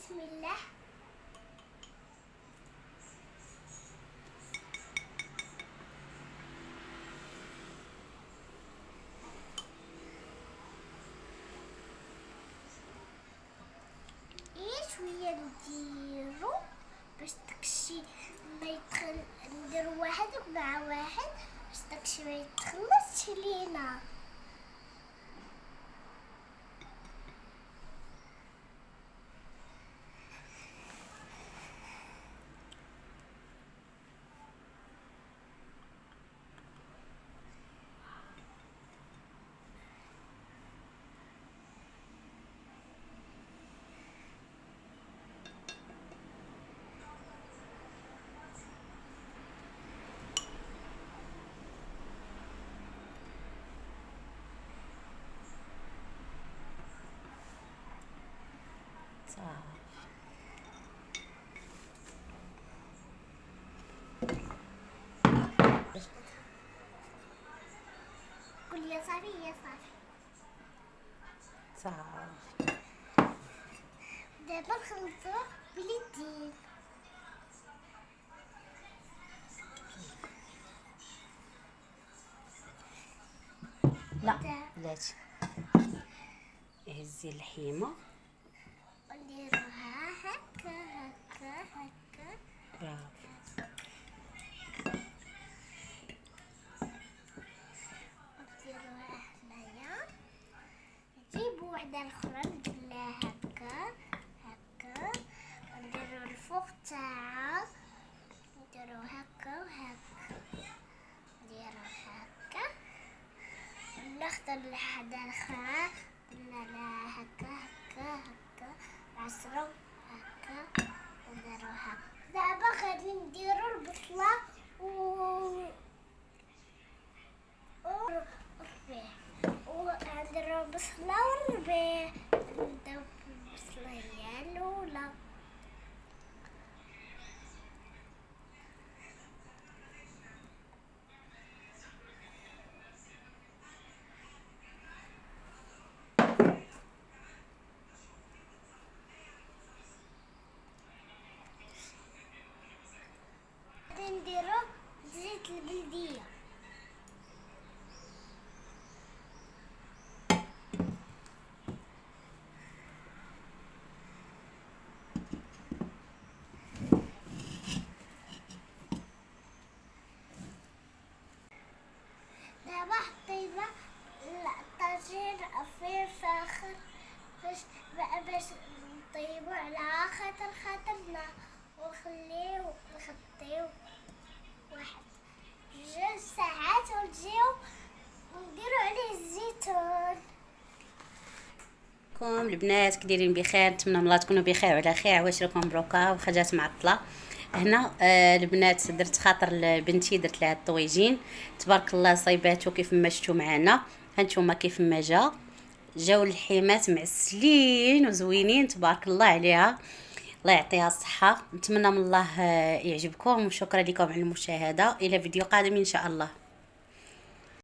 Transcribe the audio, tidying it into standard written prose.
بسم الله. شويه نديرو باش داكشي ما يدخل، نديرو واحد مع واحد باش داكشي ما يتخلصش لينا. قول يا صافي يا صافي. صافي. دابا نخلطو باليدين. لا بلاتي، هزي اللحيمه ونديروها هكا هكا هكا. برافو. ونديروها هنايا، نجيبو وحده اخرى نديرلها هكا هكا، ونديرو الفوق تاعها، نديرو هكا وهكا، نديرو هكا، وناخدو لحدا اخرى درنا لها هكا هكا هكا، نعصرو هكا ونديروها. دابا غادي نديرو البصلة والربيع، ونديرو البصلة والربيع. نبداو بالبصلة هي الأولى. غادي نديرو زيت البلدية. دابا حطينا الطاجين في فاخر باش نطيبو على خاطرنا، ونخليو نغطيو واحد 2 ساعات ونجيو ونديرو عليه الزيتون. كم البنات كديرين بخير؟ نتمنى من الله تكونوا بخير وعلى خير. واش راكم مبروكه وخرجات معطله هنا. البنات درت خاطر لبنتي، درت لها الطويجين تبارك الله صايباتو كيف ما شفتوا معنا. هانتوما كيف ما جاو اللحيمات معسلين وزوينين تبارك الله عليها، الله يعطيها الصحه. نتمنى من الله يعجبكم، وشكرا لكم على المشاهده. الى فيديو قادم ان شاء الله.